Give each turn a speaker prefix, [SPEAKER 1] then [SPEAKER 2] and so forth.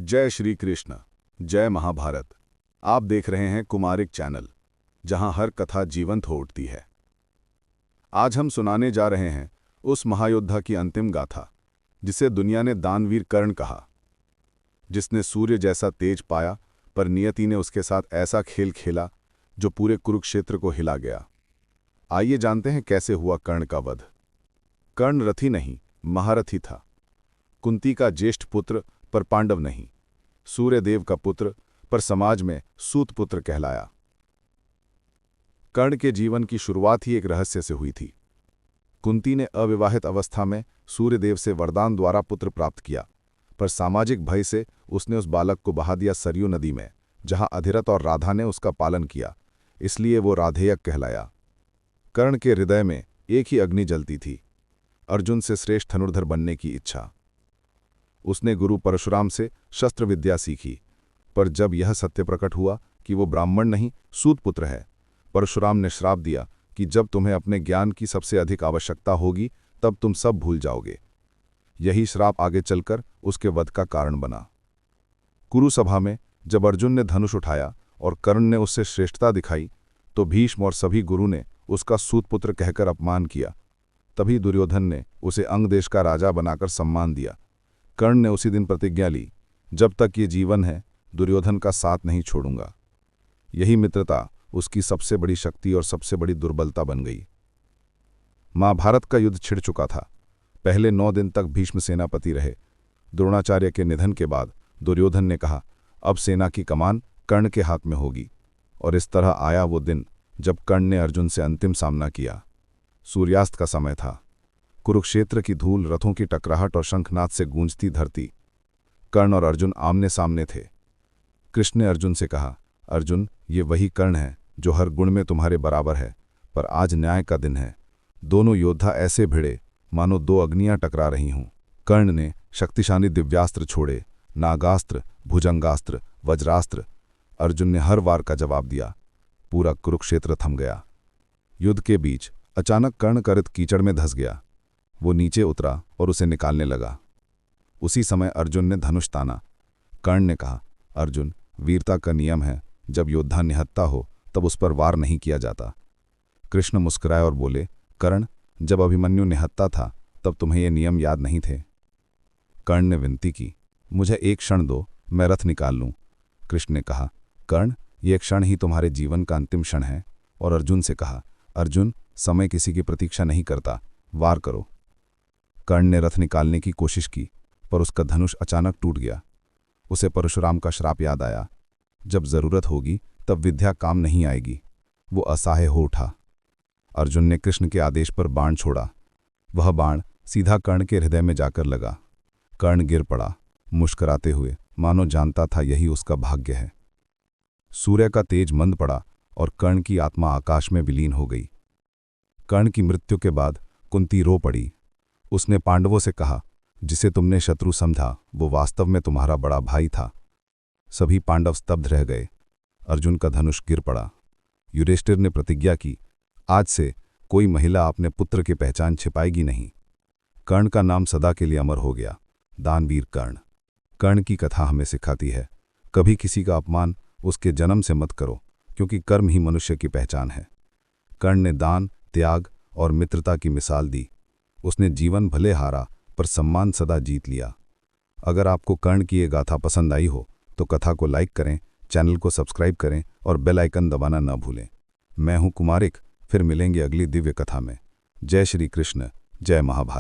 [SPEAKER 1] जय श्री कृष्ण, जय महाभारत। आप देख रहे हैं कुमारिक चैनल, जहां हर कथा जीवंत हो उठती है। आज हम सुनाने जा रहे हैं उस महायोद्धा की अंतिम गाथा, जिसे दुनिया ने दानवीर कर्ण कहा, जिसने सूर्य जैसा तेज पाया, पर नियति ने उसके साथ ऐसा खेल खेला जो पूरे कुरुक्षेत्र को हिला गया। आइए जानते हैं कैसे हुआ कर्ण का वध। कर्ण रथी नहीं, महारथी था। कुंती का ज्येष्ठ पुत्र, पर पांडव नहीं। सूर्यदेव का पुत्र, पर समाज में सूत पुत्र कहलाया। कर्ण के जीवन की शुरुआत ही एक रहस्य से हुई थी। कुंती ने अविवाहित अवस्था में सूर्यदेव से वरदान द्वारा पुत्र प्राप्त किया, पर सामाजिक भय से उसने उस बालक को बहा दिया सरयू नदी में, जहां अधिरथ और राधा ने उसका पालन किया, इसलिए वो राधेयक कहलाया। कर्ण के हृदय में एक ही अग्नि जलती थी, अर्जुन से श्रेष्ठ धनुर्धर बनने की इच्छा। उसने गुरु परशुराम से शस्त्र विद्या सीखी, पर जब यह सत्य प्रकट हुआ कि वो ब्राह्मण नहीं सूत पुत्र है, परशुराम ने श्राप दिया कि जब तुम्हें अपने ज्ञान की सबसे अधिक आवश्यकता होगी तब तुम सब भूल जाओगे। यही श्राप आगे चलकर उसके वध का कारण बना। कुरुसभा में जब अर्जुन ने धनुष उठाया और कर्ण ने उससे श्रेष्ठता दिखाई, तो भीष्म और सभी गुरु ने उसका सूतपुत्र कहकर अपमान किया। तभी दुर्योधन ने उसे अंग देश का राजा बनाकर सम्मान दिया। कर्ण ने उसी दिन प्रतिज्ञा ली, जब तक ये जीवन है दुर्योधन का साथ नहीं छोड़ूंगा। यही मित्रता उसकी सबसे बड़ी शक्ति और सबसे बड़ी दुर्बलता बन गई। महाभारत का युद्ध छिड़ चुका था। पहले 9 दिन तक भीष्म सेनापति रहे। द्रोणाचार्य के निधन के बाद दुर्योधन ने कहा, अब सेना की कमान कर्ण के हाथ में होगी। और इस तरह आया वो दिन जब कर्ण ने अर्जुन से अंतिम सामना किया। सूर्यास्त का समय था। कुरुक्षेत्र की धूल, रथों की टकराहट और शंखनाद से गूंजती धरती। कर्ण और अर्जुन आमने सामने थे। कृष्ण ने अर्जुन से कहा, अर्जुन, ये वही कर्ण है जो हर गुण में तुम्हारे बराबर है, पर आज न्याय का दिन है। दोनों योद्धा ऐसे भिड़े मानो 2 अग्नियां टकरा रही हों। कर्ण ने शक्तिशाली दिव्यास्त्र छोड़े, नागास्त्र, भुजंगास्त्र, वज्रास्त्र। अर्जुन ने हर वार का जवाब दिया। पूरा कुरुक्षेत्र थम गया। युद्ध के बीच अचानक कर्ण का रथ कीचड़ में धंस गया। वो नीचे उतरा और उसे निकालने लगा। उसी समय अर्जुन ने धनुष ताना। कर्ण ने कहा, अर्जुन, वीरता का नियम है, जब योद्धा निहत्था हो तब उस पर वार नहीं किया जाता। कृष्ण मुस्कुराए और बोले, कर्ण, जब अभिमन्यु निहत्था था तब तुम्हें ये नियम याद नहीं थे। कर्ण ने विनती की, मुझे एक क्षण दो, मैं रथ निकाल लूं। कृष्ण ने कहा, कर्ण, ये क्षण ही तुम्हारे जीवन का अंतिम क्षण है। और अर्जुन से कहा, अर्जुन, समय किसी की प्रतीक्षा नहीं करता, वार करो। कर्ण ने रथ निकालने की कोशिश की, पर उसका धनुष अचानक टूट गया। उसे परशुराम का श्राप याद आया, जब जरूरत होगी तब विद्या काम नहीं आएगी। वो असहाय हो उठा। अर्जुन ने कृष्ण के आदेश पर बाण छोड़ा। वह बाण सीधा कर्ण के हृदय में जाकर लगा। कर्ण गिर पड़ा, मुस्कुराते हुए, मानो जानता था यही उसका भाग्य है। सूर्य का तेज मंद पड़ा और कर्ण की आत्मा आकाश में विलीन हो गई। कर्ण की मृत्यु के बाद कुंती रो पड़ी। उसने पांडवों से कहा, जिसे तुमने शत्रु समझा वो वास्तव में तुम्हारा बड़ा भाई था। सभी पांडव स्तब्ध रह गए। अर्जुन का धनुष गिर पड़ा। युधिष्ठिर ने प्रतिज्ञा की, आज से कोई महिला अपने पुत्र की पहचान छिपाएगी नहीं। कर्ण का नाम सदा के लिए अमर हो गया, दानवीर कर्ण। कर्ण की कथा हमें सिखाती है, कभी किसी का अपमान उसके जन्म से मत करो, क्योंकि कर्म ही मनुष्य की पहचान है। कर्ण ने दान, त्याग और मित्रता की मिसाल दी। उसने जीवन भले हारा, पर सम्मान सदा जीत लिया। अगर आपको कर्ण की ये गाथा पसंद आई हो तो कथा को लाइक करें, चैनल को सब्सक्राइब करें और बेल आइकन दबाना न भूलें। मैं हूं कुमारिक, फिर मिलेंगे अगली दिव्य कथा में। जय श्री कृष्ण, जय महाभारत।